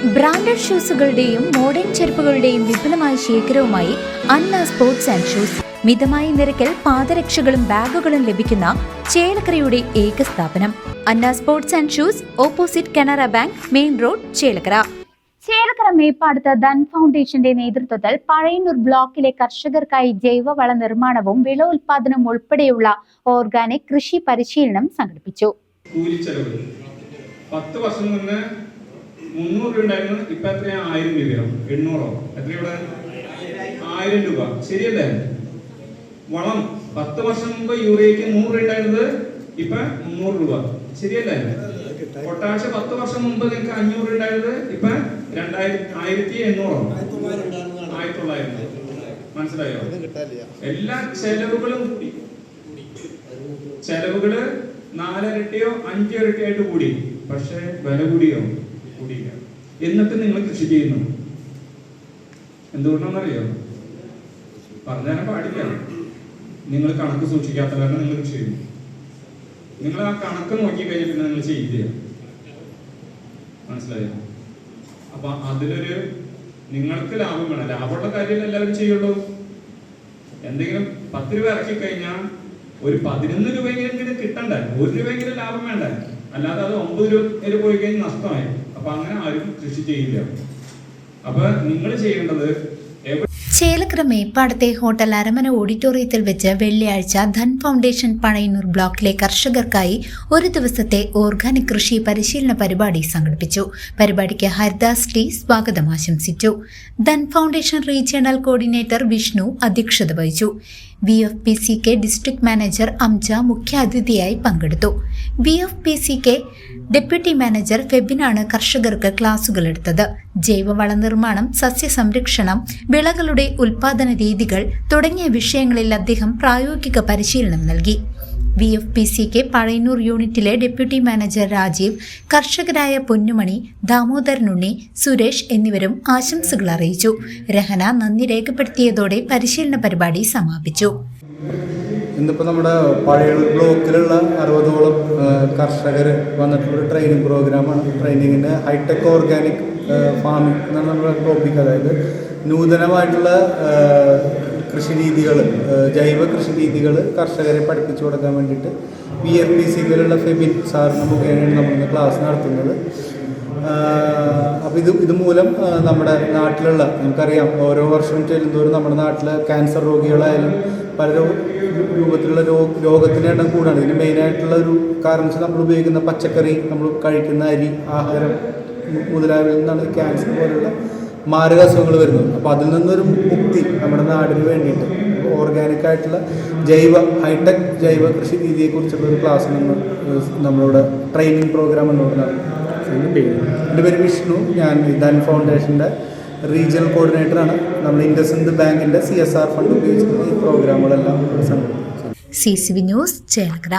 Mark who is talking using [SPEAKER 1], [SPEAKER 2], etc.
[SPEAKER 1] Branded ഷൂസുകളുടെയും modern ചെരുപ്പുകളുടെയും വിപുലമായ ശേഖരവുമായി അന്ന സ്പോർട്സ് ആൻഡ് ഷൂസ്. മിതമായ നിരക്കിൽ പാദരക്ഷകളും ബാഗുകളും ലഭിക്കുന്ന ചേലക്കരയുടെ ഏക സ്ഥാപനം Anna sports and shoes, opposite Canara bank, main road, Chelakkara. Chelakkara മേപ്പാടത്ത് ധൻ ഫൗണ്ടേഷന്റെ നേതൃത്വത്തിൽ പഴയന്നൂർ ബ്ലോക്കിലെ കർഷകർക്കായി ജൈവവള നിർമ്മാണവും വിള ഉൽപാദനവും ഉൾപ്പെടെയുള്ള ഓർഗാനിക് കൃഷി പരിശീലനം സംഘടിപ്പിച്ചു.
[SPEAKER 2] 10 വർഷം മുന്നേ 300 രൂപ ഉണ്ടായിരുന്നു. ഇപ്പൊ എത്രയാ? 1000 രൂപയോ 800ഓ? എത്രയുടെ 1000 രൂപ. ശരിയല്ലേ? വളം 10 വർഷം മുമ്പ് യൂറിയക്ക് 100 രൂപ ഉണ്ടായിരുന്നത് ഇപ്പൊ 300 രൂപ. ശരിയല്ലേ? പൊട്ടാഷ് 10 വർഷം മുമ്പ് നിങ്ങൾക്ക് 500 ഉണ്ടായിരുന്നത് ഇപ്പൊ 1800ഓ? 1900. മനസ്സിലായോ? എല്ലാ ചെലവുകളും കൂടി. ചെലവുകള് 4 ഇരട്ടിയോ 5 ഇരട്ടിയായിട്ട് കൂടി. പക്ഷെ വില കൂടിയോ? കൂടിയില്ല. എന്നിട്ട് നിങ്ങൾ കൃഷി ചെയ്യുന്നു. എന്തുകൊണ്ടാണെന്നറിയോ? പറഞ്ഞാൽ പാടില്ല. നിങ്ങൾ കണക്ക് സൂക്ഷിക്കാത്ത കാരണം നിങ്ങൾ കൃഷി ചെയ്യുന്നു. നിങ്ങൾ ആ കണക്ക് നോക്കി കഴിഞ്ഞിട്ട് നിങ്ങൾ ചെയ്യില്ല. മനസ്സിലായോ? അപ്പൊ അതിലൊരു നിങ്ങൾക്ക് ലാഭം വേണം. ലാഭമുള്ള കാര്യം എല്ലാവരും ചെയ്യുള്ളൂ. എന്തെങ്കിലും 10 രൂപ ഇറക്കി കഴിഞ്ഞാൽ ഒരു 11 രൂപയെങ്കിലും കിട്ടണ്ടേ? 1 രൂപയെങ്കിലും ലാഭം വേണ്ടേ? അല്ലാതെ അത് 9 രൂപ പോയി കഴിഞ്ഞാൽ നഷ്ടമായി. അപ്പൊ അങ്ങനെ ആരും കൃഷി ചെയ്യില്ല. അപ്പൊ നിങ്ങൾ ചെയ്യേണ്ടത്
[SPEAKER 1] ചേലക്കര മേപ്പാടത്തെ ഹോട്ടൽ അരമന ഓഡിറ്റോറിയത്തിൽ വെച്ച് വെള്ളിയാഴ്ച ധൻ ഫൗണ്ടേഷൻ പഴയന്നൂർ ബ്ലോക്കിലെ കർഷകർക്കായി ഒരു ദിവസത്തെ ഓർഗാനിക് കൃഷി പരിശീലന പരിപാടി സംഘടിപ്പിച്ചു. പരിപാടിക്ക് ഹരിദാസ് ടി സ്വാഗതം ആശംസിച്ചു. Dhan foundation regional coordinator Vishnu അധ്യക്ഷത വഹിച്ചു. VFPCK ഡിസ്ട്രിക്ട് മാനേജർ അംജ മുഖ്യാതിഥിയായി പങ്കെടുത്തു. VFPCK ഡെപ്യൂട്ടി മാനേജർ ഫെബിനാണ് കർഷകർക്ക് ക്ലാസുകൾ എടുത്തത്. ജൈവവള നിർമ്മാണം, സസ്യസംരക്ഷണം, വിളകളുടെ ഉൽപാദന രീതികൾ തുടങ്ങിയ വിഷയങ്ങളിൽ അദ്ദേഹം പ്രായോഗിക പരിശീലനം നൽകി. VFPCK പഴയന്നൂർ യൂണിറ്റിലെ ഡെപ്യൂട്ടി മാനേജർ രാജീവ്, കർഷകരായ പൊന്നുമണി, ദാമോദരനുണ്ണി, സുരേഷ് എന്നിവരും ആശംസകൾ അറിയിച്ചു. രഹന നന്ദി രേഖപ്പെടുത്തിയതോടെ പരിശീലന പരിപാടി സമാപിച്ചു.
[SPEAKER 3] ഇന്നിപ്പോൾ നമ്മുടെ പഴയന്നൂർ ബ്ലോക്കിലുള്ള 60ഓളം കർഷകർ വന്നിട്ടുള്ള ട്രെയിനിങ് പ്രോഗ്രാമാണ്. ട്രെയിനിങ്ങിന് ഹൈടെക് ഓർഗാനിക് ഫാമിംഗ് എന്നാണ് നമ്മുടെ ടോപ്പിക്. അതായത് നൂതനമായിട്ടുള്ള കൃഷിരീതികൾ, ജൈവ കൃഷിരീതികൾ കർഷകരെ പഠിപ്പിച്ചു കൊടുക്കാൻ വേണ്ടിയിട്ട് VFPCKയിലുള്ള ഫെബിൻ സാറിന് മുഖേനയാണ് നമ്മളിന്ന് ക്ലാസ് നടത്തുന്നത്. അപ്പോൾ ഇതുമൂലം നമ്മുടെ നാട്ടിലുള്ള, നമുക്കറിയാം, ഓരോ വർഷവും ചെല്ലുന്തോറും നമ്മുടെ നാട്ടിൽ ക്യാൻസർ രോഗികളായാലും പല രൂപത്തിലുള്ള രോഗത്തിൻ്റെ എണ്ണം കൂടാണ്. ഇതിന് മെയിനായിട്ടുള്ള ഒരു കാരണം വെച്ചാൽ നമ്മൾ ഉപയോഗിക്കുന്ന പച്ചക്കറി, നമ്മൾ കഴിക്കുന്ന അരി, ആഹാരം മുതലായവയിൽ നിന്നാണ് ക്യാൻസർ പോലുള്ള മാരക അസുഖങ്ങൾ വരുന്നത്. അപ്പോൾ അതിൽ നിന്നൊരു മുക്തി നമ്മുടെ നാടിന് വേണ്ടിയിട്ട് ഓർഗാനിക്കായിട്ടുള്ള ഹൈടെക് ജൈവ കൃഷി രീതിയെക്കുറിച്ചുള്ള ഒരു ക്ലാസ് നമ്മളുടെ ട്രെയിനിങ് പ്രോഗ്രാം എന്നോടാണ്. എൻ്റെ പേര് വിഷ്ണു. ഞാൻ ധൻ ഫൗണ്ടേഷൻ്റെ റീജിയണൽ കോർഡിനേറ്ററാണ്. നമ്മൾ ഇൻഡസ്ഇൻഡ് ബാങ്കിൻ്റെ CSR ഫണ്ട് ഉപയോഗിച്ചിട്ടുള്ള ഈ പ്രോഗ്രാമുകളെല്ലാം സംഘടിപ്പിക്കും.
[SPEAKER 1] CCV news, Chelakkara.